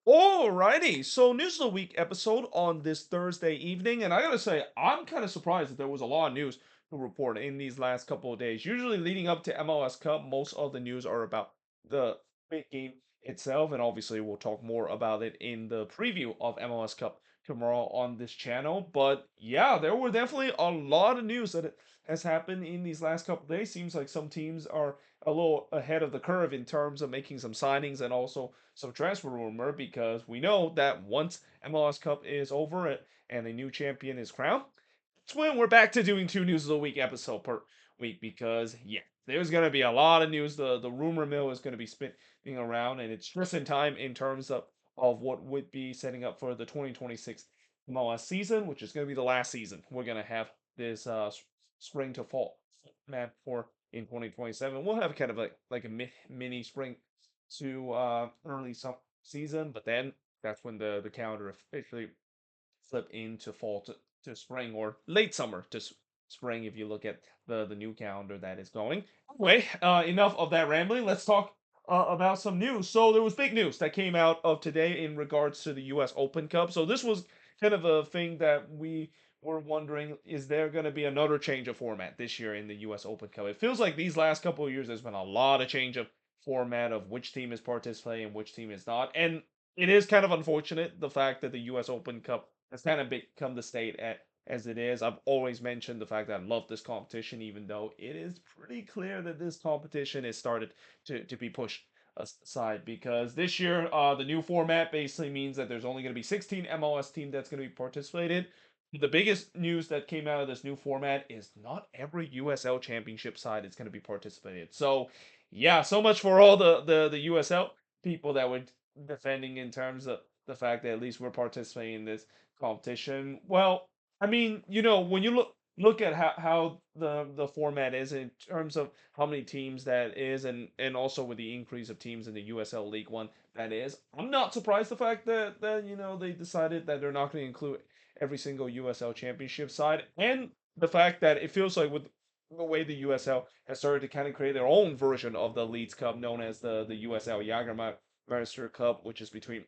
Alrighty, so news of the week episode on this Thursday evening, and I gotta say, I'm kind of surprised that there was a lot of news to report in these last couple of days. Usually, leading up to MLS Cup, most of the news are about the big game itself, and obviously, we'll talk more about it in the preview of MLS Cup tomorrow on this channel. But yeah, there were definitely a lot of news that has happened in these last couple of days. Seems like some teams are a little ahead of the curve in terms of making some signings and also some transfer rumor because we know that once MLS Cup is over and a new champion is crowned, that's when we're back to doing two news of the week episode per week because yeah, there's gonna be a lot of news. The rumor mill is gonna be spinning around, and it's just in time in terms of what would be setting up for the 2026 MLS season, which is gonna be the last season. We're gonna have this spring to fall map for in 2027. We'll have kind of like a mini spring to early some season, but then that's when the calendar officially flip into fall to spring or late summer to spring if you look at the new calendar that is going. Anyway, enough of that rambling. Let's talk about some news. So there was big news that came out of today in regards to the U.S. Open Cup. So this was kind of a thing that we were wondering: is there going to be another change of format this year in the U.S. Open Cup? It feels like these last couple of years there's been a lot of change of format of which team is participating and which team is not, and it is kind of unfortunate the fact that the U.S. Open Cup has kind of become the state as it is. I've always mentioned the fact that I love this competition, even though it is pretty clear that this competition has started to be pushed aside because this year the new format basically means that there's only going to be 16 MLS team that's going to be participated. The biggest news that came out of this new format is not every USL Championship side is going to be participated. So, yeah, so much for all the USL people that were defending in terms of the fact that at least we're participating in this competition. Well, I mean, when you look at how the format is in terms of how many teams that is, and also with the increase of teams in the USL League One that is, I'm not surprised the fact that they decided that they're not going to include every single USL Championship side, and the fact that it feels like with the way the USL has started to kind of create their own version of the Leagues Cup, known as the USL Jagermeister Cup, which is between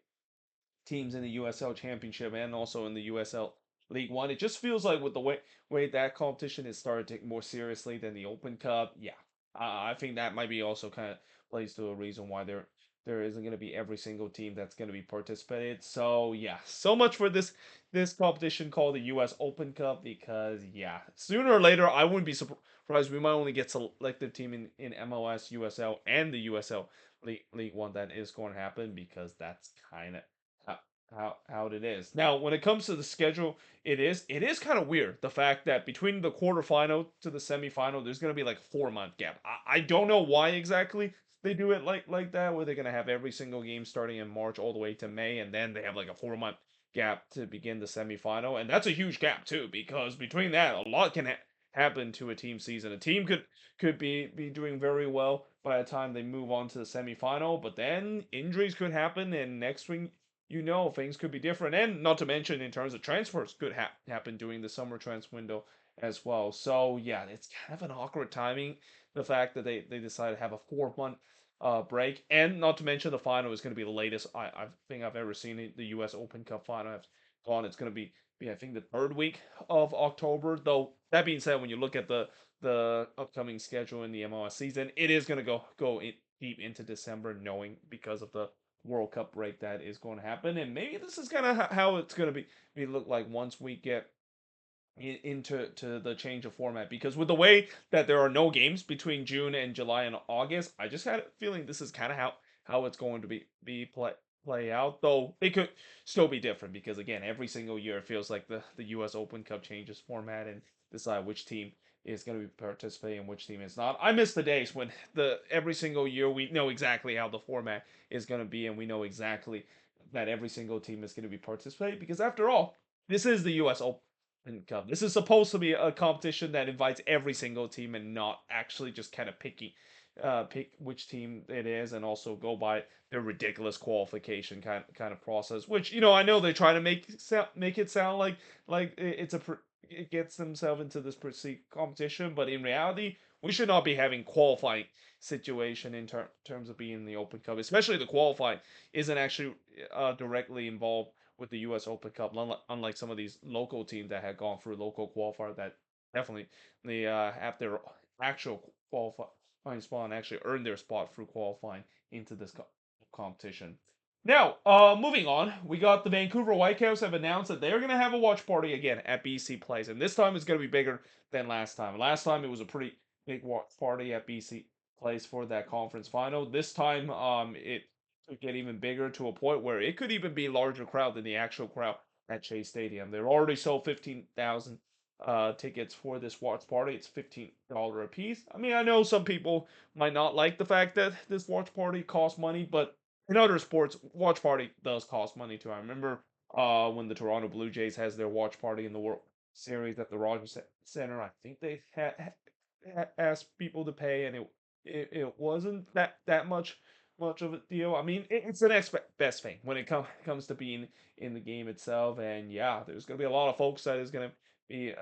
teams in the USL Championship and also in the USL League One. It just feels like with the way that competition is started to take more seriously than the Open Cup. Yeah, I think that might be also kind of plays to a reason why there isn't going to be every single team that's going to be participated. So yeah, so much for this competition called the U.S. Open Cup because yeah, sooner or later I wouldn't be surprised we might only get selective team in MLS, USL, and the USL League One that is going to happen because that's kind of how it is. Now, when it comes to the schedule, it is kind of weird the fact that between the quarterfinal to the semifinal, there's gonna be like a 4 month gap. I don't know why exactly they do it like that, where they're gonna have every single game starting in March all the way to May, and then they have like a 4 month gap to begin the semifinal, and that's a huge gap too because between that, a lot can happen to a team season. A team could be doing very well by the time they move on to the semifinal, but then injuries could happen, and next week things could be different. And not to mention, in terms of transfers, could happen during the summer transfer window as well. So, yeah, it's kind of an awkward timing. The fact that they decided to have a 4 month break. And not to mention, the final is going to be the latest I think I've ever seen it. The U.S. Open Cup final has gone. It's going to be, I think, the third week of October. Though, that being said, when you look at the upcoming schedule in the MLS season, it is going to go deep into December, knowing because of the World Cup break that is going to happen, and maybe this is kind of how it's going to be look like once we get into the change of format. Because with the way that there are no games between June and July and August, I just had a feeling this is kind of how it's going to be play out. Though it could still be different because again, every single year it feels like the U.S. Open Cup changes format and decide which team is going to be participating and which team is not. I miss the days when the every single year we know exactly how the format is going to be, and we know exactly that every single team is going to be participating because after all, this is the U.S. Open Cup. This is supposed to be a competition that invites every single team and not actually just kind of pick which team it is and also go by their ridiculous qualification kind of process. Which I know they try to make it sound like it gets themselves into this perceived competition, but in reality, we should not be having qualifying situation in terms of being in the Open Cup, especially the qualifying isn't actually directly involved with the U.S. Open Cup, unlike some of these local teams that had gone through local qualifier that definitely they have their actual qualifying spot and actually earned their spot through qualifying into this competition. Now, moving on, we got the Vancouver Whitecaps have announced that they're going to have a watch party again at BC Place, and this time it's going to be bigger than last time. Last time it was a pretty big watch party at BC Place for that conference final. This time, it could get even bigger to a point where it could even be a larger crowd than the actual crowd at Chase Stadium. They're already sold 15,000 tickets for this watch party. It's $15 a piece. I mean, I know some people might not like the fact that this watch party costs money, but in other sports, watch party does cost money too. I remember when the Toronto Blue Jays has their watch party in the World Series at the Rogers Center. I think they asked people to pay, and it wasn't that much of a deal. I mean, it's the next best thing when it comes to being in the game itself. And yeah, there's gonna be a lot of folks that is gonna be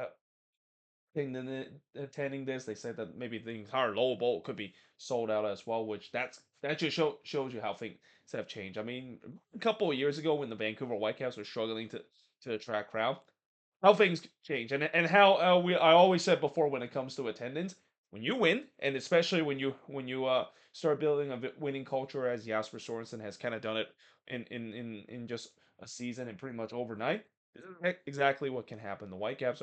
attending this. They said that maybe the entire lower bowl could be sold out as well, which that just shows you how things have changed. I mean, a couple of years ago when the Vancouver Whitecaps were struggling to attract crowd, how things change and how I always said before when it comes to attendance, when you win and especially when you start building a winning culture as Jasper Sorensen has kind of done it in just a season and pretty much overnight, this is exactly what can happen. The Whitecaps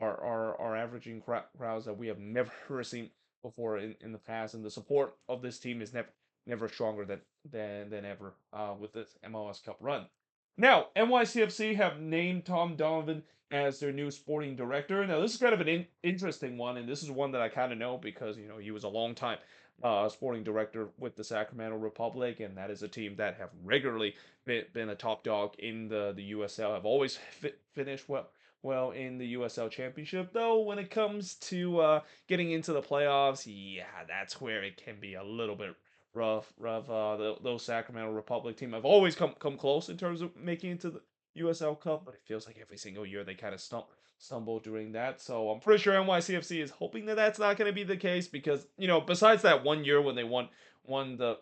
are averaging crowds that we have never seen before in the past, and the support of this team is never stronger than ever with this MLS Cup run. Now, NYCFC have named Tom Donovan as their new sporting director. Now, this is kind of an interesting one, and this is one that I kind of know because he was a long time sporting director with the Sacramento Republic, and that is a team that have regularly been a top dog in the USL. Have always finished well in the USL Championship, though when it comes to getting into the playoffs, yeah, that's where it can be a little bit rough. Those Sacramento Republic team have always come close in terms of making it to the USL Cup, but it feels like every single year they kind of stumble during that. So I'm pretty sure NYCFC is hoping that that's not going to be the case because besides that one year when they won the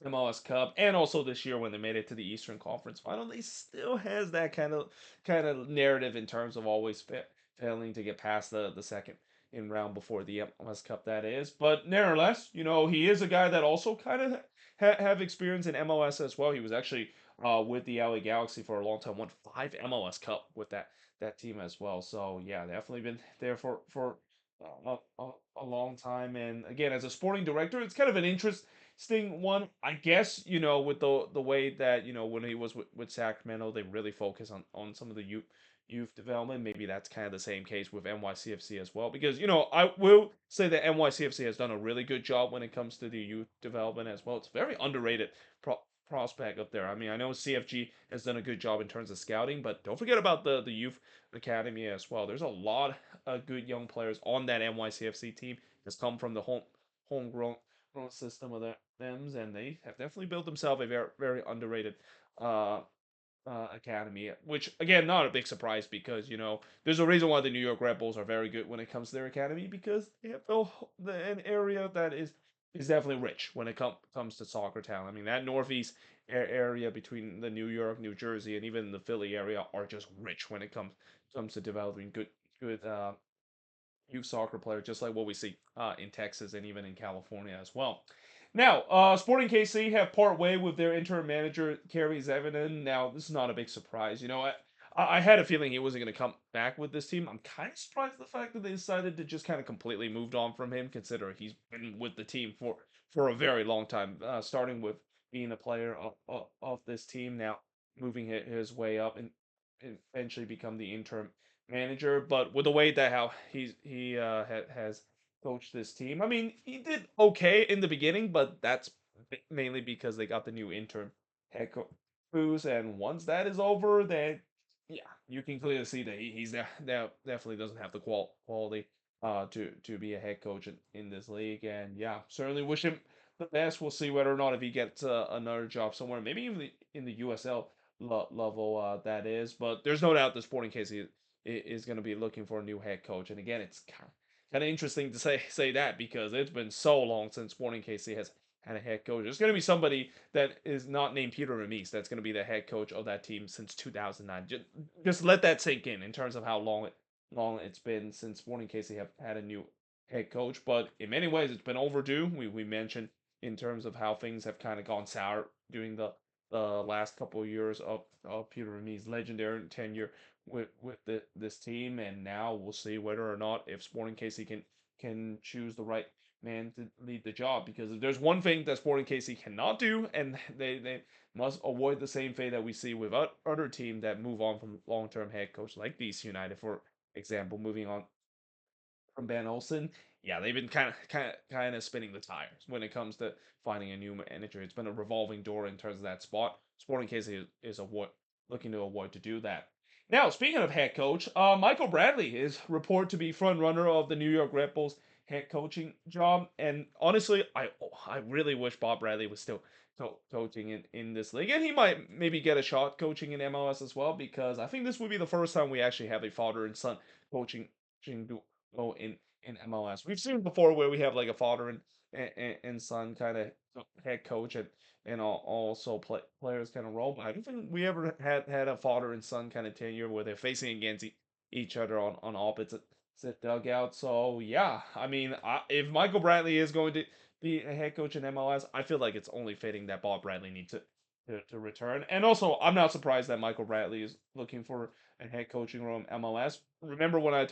MLS Cup, and also this year when they made it to the Eastern Conference Final, they still has that kind of narrative in terms of always failing to get past the second in round before the MLS Cup. That is, but nevertheless, he is a guy that also kind of have experience in MLS as well. He was actually with the LA Galaxy for a long time, won 5 MLS Cup with that team as well. So yeah, definitely been there for a long time. And again, as a sporting director, it's kind of an interesting one, I guess. With the way that when he was with Sacramento, they really focus on some of the youth development. Maybe that's kind of the same case with NYCFC as well, because I will say that NYCFC has done a really good job when it comes to the youth development as well. It's very underrated prospect up there. I mean, I know CFG has done a good job in terms of scouting, but don't forget about the youth academy as well. There's a lot of good young players on that NYCFC team that's come from the homegrown system of them, and they have definitely built themselves a very underrated uh, academy. Which again, not a big surprise because there's a reason why the New York Red Bulls are very good when it comes to their academy because they have an area that is definitely rich when it comes to soccer talent. I mean, that northeast area between the New York, New Jersey, and even the Philly area are just rich when it comes to developing good youth soccer players, just like what we see in Texas and even in California as well. Now, Sporting KC have part way with their interim manager, Kerry Zevinen. Now, this is not a big surprise. I had a feeling he wasn't going to come back with this team. I'm kind of surprised at the fact that they decided to just kind of completely moved on from him, considering he's been with the team for a very long time, starting with being a player of this team, now moving his way up and eventually become the interim manager. But with the way that how has coached this team, I mean, he did okay in the beginning, but that's mainly because they got the new interim head coach. And once that is over, then yeah, you can clearly see that that definitely doesn't have the quality to be a head coach in this league. And yeah, certainly wish him the best. We'll see whether or not if he gets another job somewhere, maybe even in the USL level, that is. But there's no doubt the Sporting KC is going to be looking for a new head coach. And again, it's kind of interesting to say that because it's been so long since Sporting KC has had a head coach. There's going to be somebody that is not named Peter Remis that's going to be the head coach of that team since 2009. Just let that sink in terms of how long it's been since Sporting KC have had a new head coach. But in many ways, it's been overdue. We mentioned in terms of how things have kind of gone sour during the last couple of years of Peter Remis' legendary tenure with this team, and now we'll see whether or not if Sporting KC can choose the right man to lead the job. Because if there's one thing that Sporting KC cannot do, and they must avoid the same fate that we see with other teams that move on from long term head coach like DC United, for example, moving on from Ben Olsen. Yeah, they've been kind of spinning the tires when it comes to finding a new manager. It's been a revolving door in terms of that spot. Sporting KC is looking to avoid to do that. Now, speaking of head coach, Michael Bradley is reported to be front runner of the New York Red Bulls head coaching job. And honestly, I really wish Bob Bradley was still coaching in this league, and he might maybe get a shot coaching in MLS as well, because I think this would be the first time we actually have a father and son coaching in MLS. We've seen before where we have like a father and son kind of head coach and also players kind of role. But I don't think we ever had a father and son kind of tenure where they're facing against each other on opposite dugout. So yeah, I mean, if Michael Bradley is going to be a head coach in MLS, I feel like it's only fitting that Bob Bradley needs to return. And also, I'm not surprised that Michael Bradley is looking for a head coaching role in MLS. Remember when I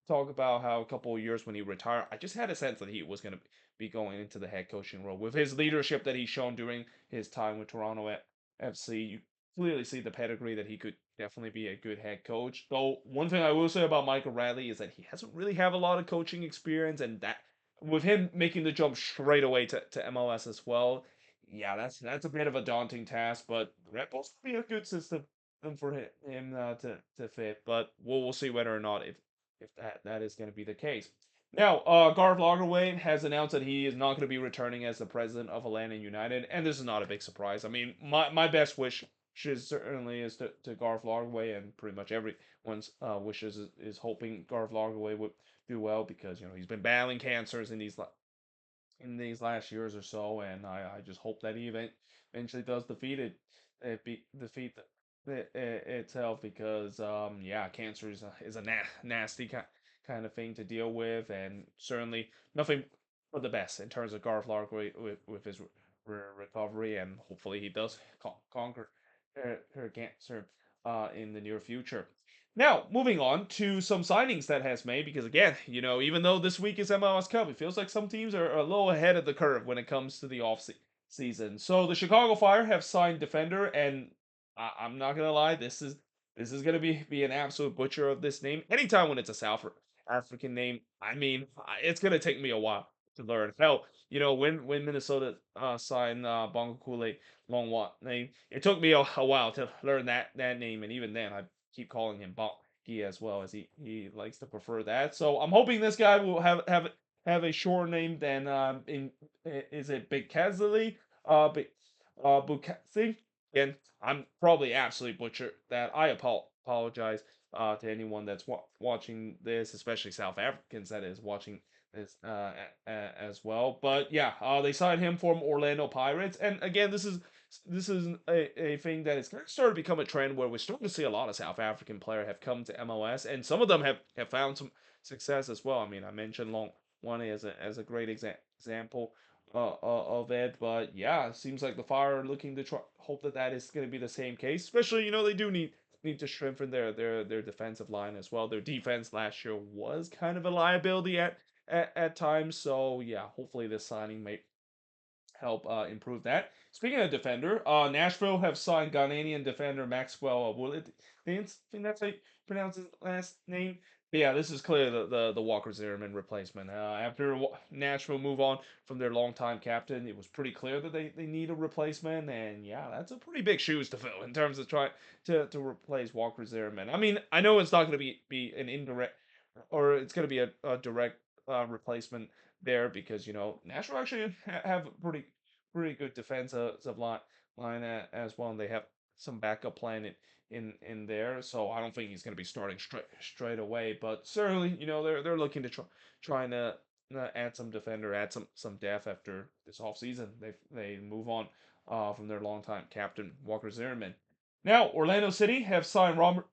talk about how a couple of years when he retired, I just had a sense that he was going to be going into the head coaching role with his leadership that he's shown during his time with Toronto FC. You clearly see the pedigree that he could definitely be a good head coach. Though one thing I will say about Michael Bradley is that he hasn't really have a lot of coaching experience, and that with him making the jump straight away to MLS as well, yeah, that's a bit of a daunting task. But Red Bulls will be a good system for him to fit. But we'll see whether or not if that is going to be the case. Now, Garth Lagerwey has announced that he is not going to be returning as the president of Atlanta United, and this is not a big surprise. I mean, my best wish certainly is to Garth Lagerwey, and pretty much everyone's wishes is hoping Garth Lagerwey would do well, because he's been battling cancers in these last years or so, and I just hope that he eventually does defeat itself, because yeah, cancer is a nasty kind of thing to deal with, and certainly nothing but the best in terms of Garth Lark with his recovery, and hopefully he does conquer her cancer in the near future. Now, moving on to some signings that has made, because again, even though this week is MLS Cup, it feels like some teams are a little ahead of the curve when it comes to the season. So the Chicago Fire have signed defender, and I'm not gonna lie, this is gonna be an absolute butcher of this name. Anytime when it's a South African name, I mean, it's gonna take me a while to learn. Hell, when Minnesota signed Bongo Kule Longwa name, it took me a while to learn that name, and even then, I keep calling him Bongi as well, as he likes to prefer that. So I'm hoping this guy will have a shorter name than is it Big Kazali? Big Bukasi? Again, I'm probably absolutely butchered that. I apologize to anyone that's watching this, especially South Africans that is watching this as well. But yeah, they signed him from Orlando Pirates, and again, this is a thing that is kind of started to become a trend where we're starting to see a lot of South African players have come to MLS, and some of them have found some success as well. I mean, I mentioned Long One as a great example of it. But yeah, it seems like the Fire are looking to hope that is going to be the same case. Especially, they do need to strengthen their defensive line as well. Their defense last year was kind of a liability at times. So yeah, hopefully this signing may help improve that. Speaking of defender, Nashville have signed Ghanaian defender Maxwell Willett. I think that's how you pronounce his last name. But yeah, this is clearly the Walker Zimmerman replacement. After Nashville move on from their longtime captain, it was pretty clear that they need a replacement, and yeah, that's a pretty big shoes to fill in terms of trying to replace Walker Zimmerman. I mean, I know it's not going to be an indirect, or it's going to be a direct replacement there, because Nashville actually have pretty good defensive line as well, and they have some backup plan in there. So I don't think he's going to be starting straight away. But certainly, they're looking to trying to add some defender, add some depth after this offseason. They move on from their longtime captain Walker Zimmerman. Now Orlando City have signed Robin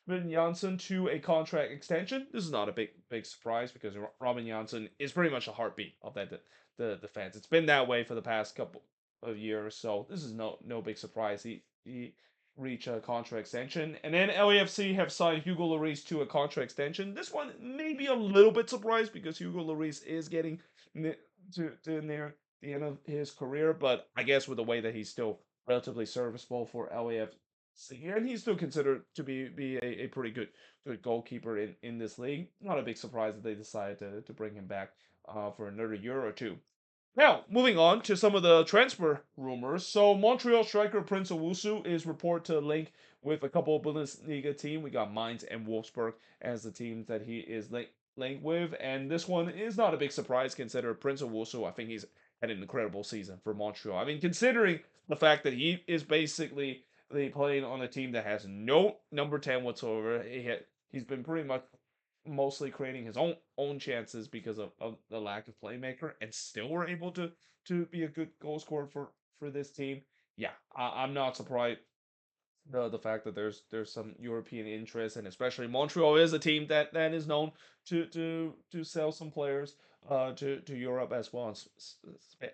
Janssen to a contract extension. This is not a big surprise because Robin Janssen is pretty much the heartbeat of the defense. It's been that way for the past couple of years, so this is no big surprise. He reached a contract extension, and then LAFC have signed Hugo Lloris to a contract extension. This one may be a little bit surprised because Hugo Lloris is getting to near the end of his career, but I guess with the way that he's still relatively serviceable for LAFC, and he's still considered to be a pretty good goalkeeper in this league. Not a big surprise that they decided to bring him back for another year or two. Now, moving on to some of the transfer rumors. So, Montreal striker Prince Owusu is reported to link with a couple of Bundesliga teams. We got Mainz and Wolfsburg as the teams that he is linked with. And this one is not a big surprise considering Prince Owusu. I think he's had an incredible season for Montreal. I mean, considering the fact that he is basically playing on a team that has no number 10 whatsoever. He's been pretty much mostly creating his own chances because of the lack of playmaker, and still were able to be a good goal scorer for this team. Yeah, I'm not surprised the fact that there's some European interest, and especially Montreal is a team that is known to sell some players to Europe as well, and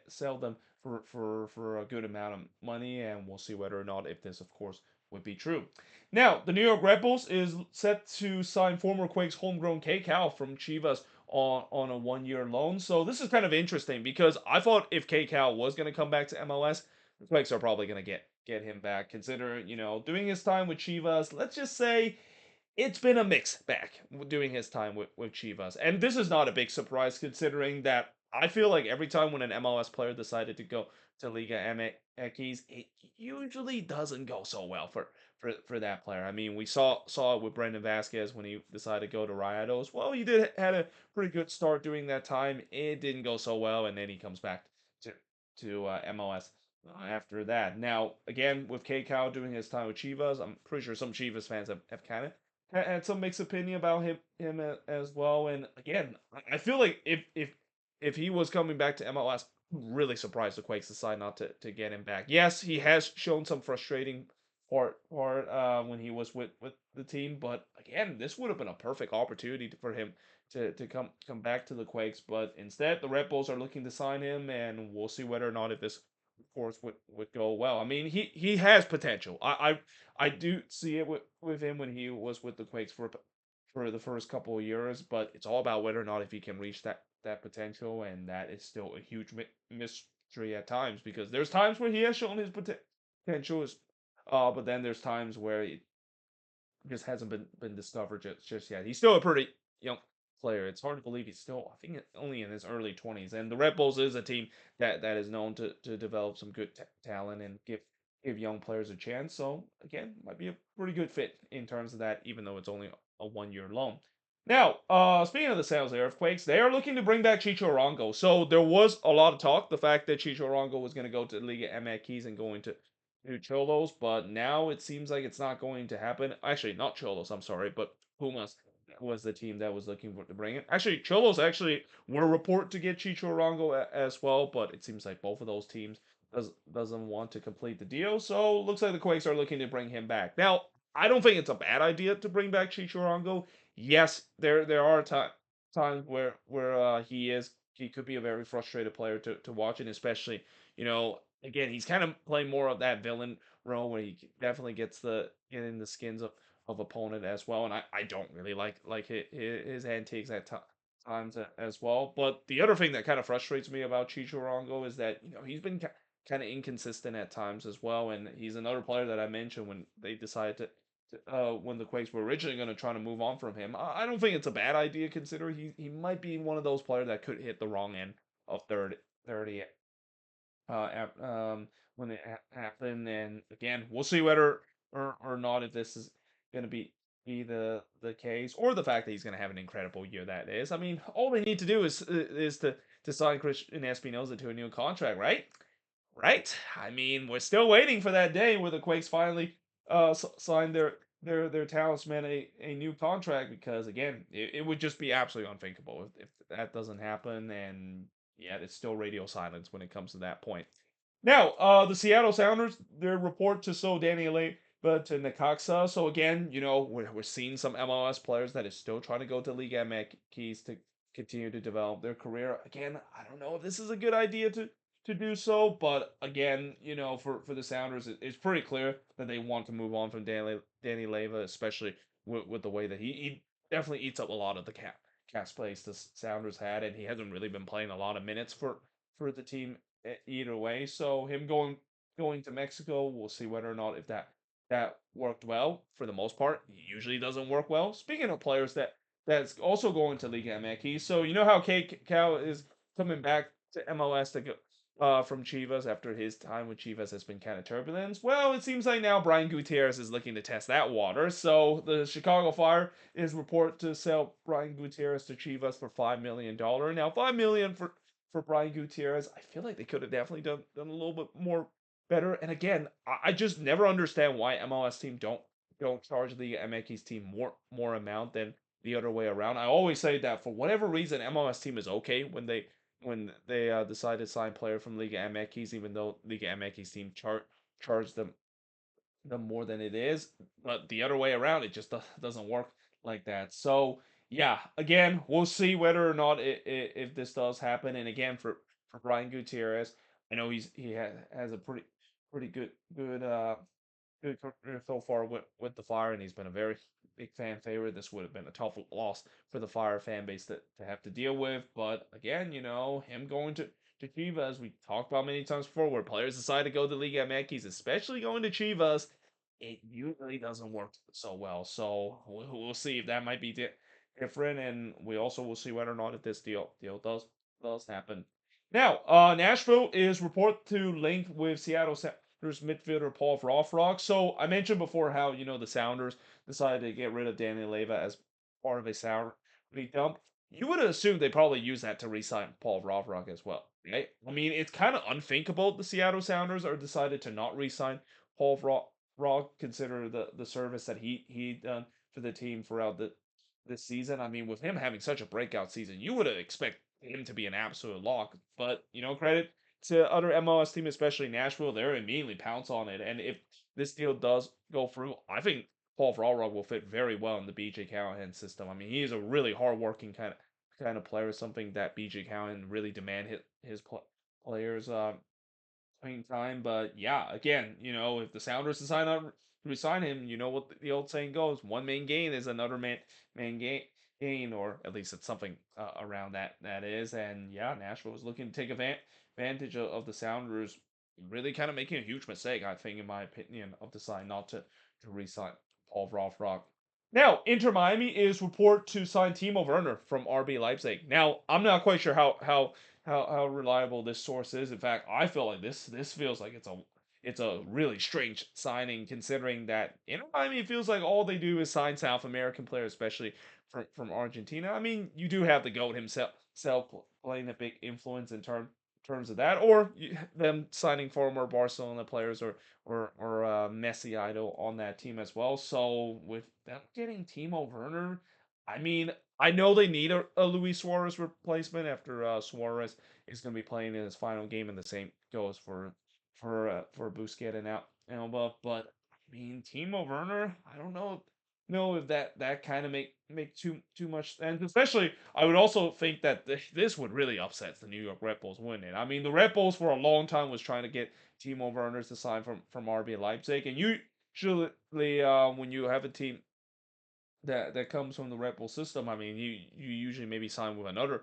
sell them for a good amount of money, and we'll see whether or not if this, of course, would be true. Now, the New York Red Bulls is set to sign former Quakes homegrown K-Cal from Chivas on a 1 year loan. So this is kind of interesting because I thought if K-Cal was going to come back to MLS, the Quakes are probably going to get him back. Considering, doing his time with Chivas, let's just say it's been a mixed bag doing his time with Chivas. And this is not a big surprise considering that I feel like every time when an MLS player decided to go to Liga MX, it usually doesn't go so well for that player. I mean, we saw it with Brendan Vasquez when he decided to go to Rayados. Well, he had a pretty good start during that time. It didn't go so well, and then he comes back to MLS after that. Now, again, with K Cow doing his time with Chivas, I'm pretty sure some Chivas fans have kind of had some mixed opinion about him as well. And again, I feel like if he was coming back to MLS, I'm really surprised the Quakes decide not to get him back. Yes, he has shown some frustrating part when he was with the team, but again, this would have been a perfect opportunity for him to come back to the Quakes. But instead, the Red Bulls are looking to sign him, and we'll see whether or not if this, of course, would go well. I mean, he has potential. I do see it with him when he was with the Quakes for the first couple of years, but it's all about whether or not if he can reach that potential, and that is still a huge mystery at times because there's times where he has shown his potential, but then there's times where it just hasn't been discovered just yet. He's still a pretty young player. It's hard to believe he's still, I think, only in his early 20s. And the Red Bulls is a team that is known to develop some good talent and give young players a chance. So again, might be a pretty good fit in terms of that, even though it's only a 1 year loan. Now, speaking of the San Jose Earthquakes, they are looking to bring back Chicho Arango. So there was a lot of talk, the fact that Chicho Arango was going to go to Liga MX and going to Cholos, but now it seems like it's not going to happen. Actually, not Cholos, I'm sorry, but Pumas was the team that was looking for to bring it. Actually, Cholos actually were report to get Chicho Arango as well, but it seems like both of those teams doesn't want to complete the deal. So looks like the Quakes are looking to bring him back. Now, I don't think it's a bad idea to bring back Chicho Arango. Yes, there are times where he could be a very frustrated player to watch, and especially again, he's kind of playing more of that villain role where he definitely get in the skins of opponent as well, and I don't really like his antics at times as well. But the other thing that kind of frustrates me about Chicho Arango is that he's been kind of inconsistent at times as well, and he's another player that I mentioned when they decided when the Quakes were originally going to try to move on from him. I don't think it's a bad idea considering he might be one of those players that could hit the wrong end of 30 when it happened. And again, we'll see whether or not if this is going to be the case, or the fact that he's going to have an incredible year. That is, I mean, all they need to do is to sign Christian Espinoza to a new contract, right? Right? I mean, we're still waiting for that day where the Quakes finally sign their talisman a new contract because again, it would just be absolutely unthinkable if that doesn't happen. And yeah, it's still radio silence when it comes to that point. Now, the Seattle Sounders, their report to so Danny Leyva to Necaxa. So again, we're seeing some MLS players that is still trying to go to Liga MX to continue to develop their career. Again, I don't know if this is a good idea to do so, but again, for the Sounders, it's pretty clear that they want to move on from Danny Leyva, especially with the way that he definitely eats up a lot of the cap space the Sounders had, and he hasn't really been playing a lot of minutes for the team either way. So him going to Mexico, we'll see whether or not if that worked well. For the most part, it usually doesn't work well. Speaking of players that's also going to Liga MX, so you know how Cal is coming back to MLS to go from Chivas after his time with Chivas has been kind of turbulent. Well, it seems like now Brian Gutierrez is looking to test that water. So the Chicago Fire is reported to sell Brian Gutierrez to Chivas for $5 million. Now, $5 million for Brian Gutierrez, I feel like they could have definitely done a little bit more better. And again, I just never understand why MLS team don't charge the MX team more amount than the other way around. I always say that for whatever reason, MLS team is okay when they decide to sign player from Liga MX, even though Liga MX team charge them more than it is. But the other way around, it just doesn't work like that. So yeah, again, we'll see whether or not if this does happen. And again, for Brian Gutierrez, I know has a pretty good career so far with the Fire, and he's been a very big fan favorite. This would have been a tough loss for the Fire fan base to have to deal with. But again, him going to Chivas, we talked about many times before, where players decide to go to Liga MX, especially going to Chivas, it usually doesn't work so well. So we'll see if that might be different, and we also will see whether or not if this deal does happen. Now, Nashville is reported to link with Seattle Sounders midfielder Paul Rothrock. So I mentioned before how the Sounders decided to get rid of Danny Leyva as part of a salary dump. You would assume they probably use that to re-sign Paul Rothrock as well, right? I mean, it's kind of unthinkable the Seattle Sounders are decided to not re-sign Paul Rothrock, consider the service that he done for the team throughout this season. I mean, with him having such a breakout season, you would expect him to be an absolute lock. But credit to other MLS team, especially Nashville, they're immediately pounce on it. And if this deal does go through, I think Paul Frolrog will fit very well in the BJ Callahan system. I mean, he is a really hardworking kind of player, something that BJ Callahan really demand his players playing time. But yeah, again, if the Sounders decide not to resign him, you know what the old saying goes: one man gain is another man gain, or at least it's something around that is. And yeah, Nashville was looking to take advantage of the Sounders, really kind of making a huge mistake, I think, in my opinion, of deciding not to resign Paul Rothrock. Now, Inter Miami is report to sign Timo Werner from RB Leipzig. Now, I'm not quite sure how reliable this source is. In fact, I feel like this feels like it's a really strange signing, considering that Miami feels like all they do is sign South American players, especially from Argentina. I mean, you do have the goat himself playing a big influence in terms of that, or them signing former Barcelona players or Messi idol on that team as well. So with them getting Timo Werner, I mean, I know they need a Luis Suarez replacement after Suarez is going to be playing in his final game, and the same goes for Busquets and Alba. But I mean, Timo Werner, I don't know if that kind of make too much sense. Especially, I would also think that this would really upset the New York Red Bulls, wouldn't it? I mean, the Red Bulls for a long time was trying to get Timo Werner to sign from RB Leipzig, and usually when you have a team that comes from the Red Bull system, I mean, you usually maybe sign with another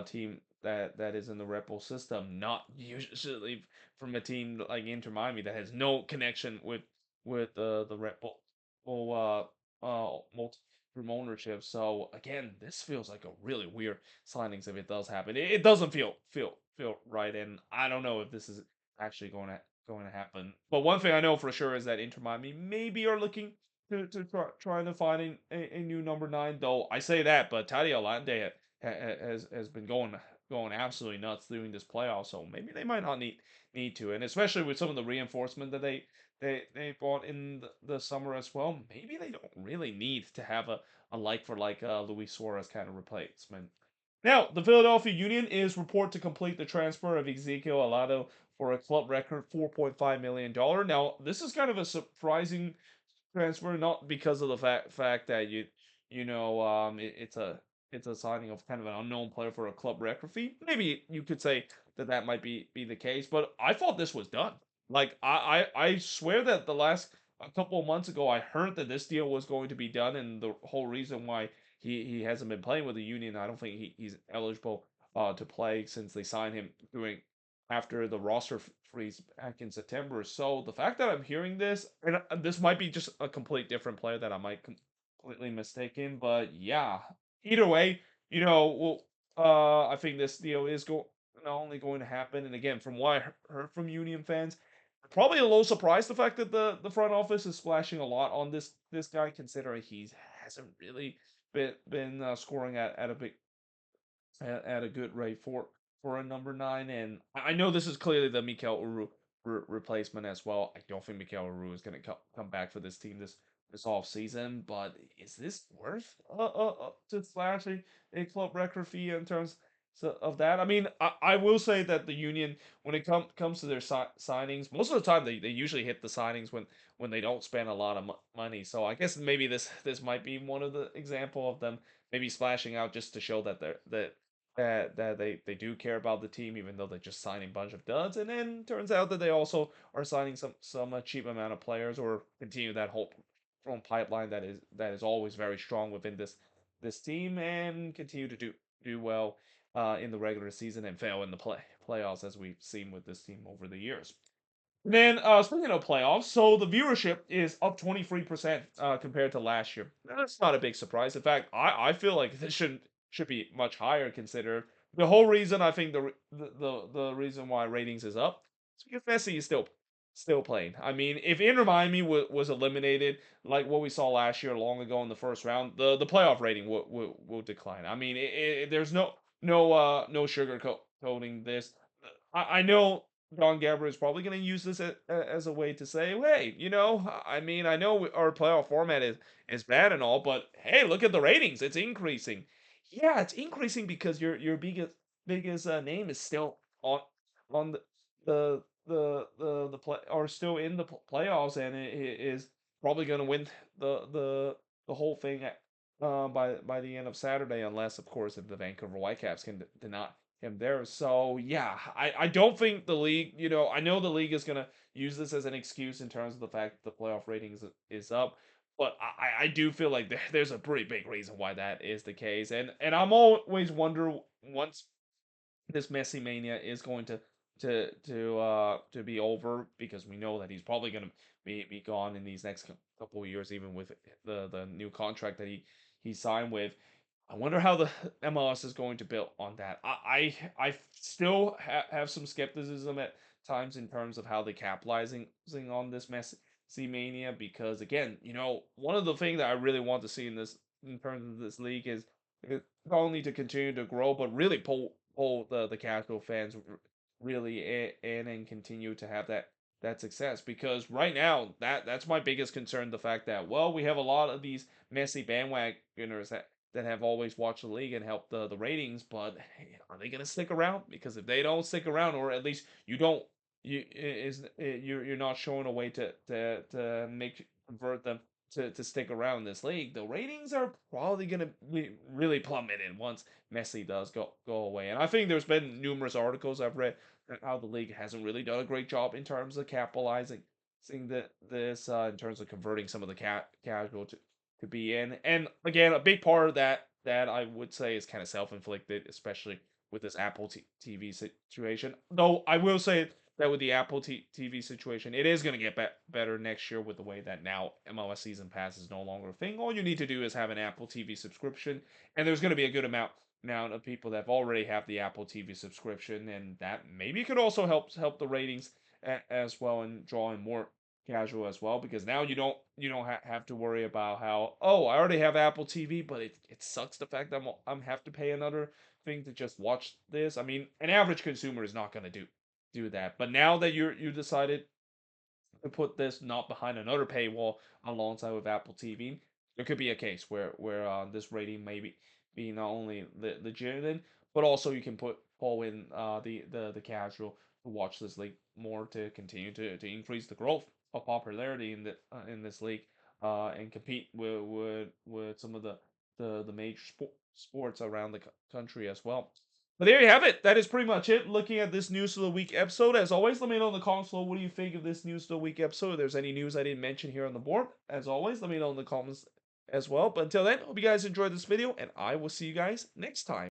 team that is in the Red Bull system, not usually from a team like Inter Miami that has no connection with the Red Bull multi from ownership. So again, this feels like a really weird signings if it does happen. It doesn't feel right, and I don't know if this is actually going to happen. But one thing I know for sure is that Inter Miami maybe are looking to trying to find a new number 9. Though I say that, but Taddy Alante has been going going absolutely nuts during this playoff. So maybe they might not need to, and especially with some of the reinforcement that they bought in the summer as well. Maybe they don't really need to have a like for like Luis Suarez kind of replacement. Now, the Philadelphia Union is report to complete the transfer of Ezekiel Alado for a club record $4.5 million. Now, this is kind of a surprising transfer, not because of the fact that it's a signing of kind of an unknown player for a club record fee. Maybe you could say that might be the case, but I thought this was done. Like I swear that the last a couple of months ago I heard that this deal was going to be done, and the whole reason why he hasn't been playing with the Union, I don't think he's eligible to play since they signed him during after the roster freeze back in September. So the fact that I'm hearing this, and this might be just a complete different player that I might completely mistaken, but yeah. Either way, I think this deal is not only going to happen, and again, from what I heard from Union fans, probably a little surprised the fact that the front office is splashing a lot on this guy, considering he hasn't really been scoring at a big at a good rate for a number 9. And I know this is clearly the Mikel Uru replacement as well. I don't think Mikel Uru is going to come back for this team this off season. But is this worth to slash a club record fee in terms of that? I mean, I will say that the Union, when it comes to their signings, most of the time they usually hit the signings when they don't spend a lot of money. So I guess maybe this might be one of the example of them maybe splashing out just to show that they do care about the team, even though they're just signing a bunch of duds. And then turns out that they also are signing some cheap amount of players, or continue that whole from pipeline that is always very strong within this team, and continue to do well in the regular season and fail in the playoffs, as we've seen with this team over the years. And then, speaking of playoffs, so the viewership is up 23% compared to last year. That's not a big surprise. In fact, I feel like this should be much higher, considered the whole reason. I think the reason why ratings is up is because Messi is still playing. I mean, if Inter Miami was eliminated like what we saw last year long ago in the first round, the playoff rating will decline. I mean, there's no sugarcoating this. I know Don Gabriel is probably going to use this as a way to say, hey, I mean, I know our playoff format is bad and all, but hey, look at the ratings; it's increasing. Yeah, it's increasing because your biggest name is still on the play, or still in the playoffs, and it is probably going to win the whole thing by the end of Saturday, unless of course if the Vancouver Whitecaps can deny him there. So yeah, I don't think the league, I know the league is gonna use this as an excuse in terms of the fact that the playoff ratings is up, but I do feel like there's a pretty big reason why that is the case, and I'm always wonder once this Messi mania is going to be over, because we know that he's probably going to be gone in these next couple of years, even with the new contract that he signed with. I wonder how the MLS is going to build on that. I still have some skepticism at times in terms of how they capitalizing on this Messi mania, because again, one of the things that I really want to see in terms of this league is not only to continue to grow, but really pull the casual fans really in and continue to have that success. Because right now, that's my biggest concern, the fact that, well, we have a lot of these Messi bandwagoners that have always watched the league and helped the ratings, but hey, are they going to stick around? Because if they don't stick around, or at least you don't, you're not showing a way to make convert them to stick around in this league, the ratings are probably going to be really plummeted once Messi does go away. And I think there's been numerous articles I've read that how the league hasn't really done a great job in terms of capitalizing seeing this in terms of converting some of the casual to be in. And again, a big part of that I would say is kind of self-inflicted, especially with this Apple TV situation. Though I will say that with the Apple TV situation, it is going to get better next year with the way that now MLS Season Pass is no longer a thing. All you need to do is have an Apple TV subscription, and there's going to be a good amount of people that have already have the Apple TV subscription, and that maybe could also help the ratings as well, and draw in more casual as well, because now you don't have to worry about how, oh, I already have Apple TV, but it sucks the fact that I'm have to pay another thing to just watch this. I mean, an average consumer is not gonna do that. But now that you decided to put this not behind another paywall alongside with Apple TV, there could be a case where this rating may be not only legitimate, but also you can pull in the casual to watch this league more to continue to increase the growth of popularity in this league, and compete with some of the major sports around the country as well. But there you have it. That is pretty much it. Looking at this News of the Week episode. As always, let me know in the comments below, what do you think of this News of the Week episode? If there's any news I didn't mention here on the board, as always, let me know in the comments as well. But until then, hope you guys enjoyed this video, and I will see you guys next time.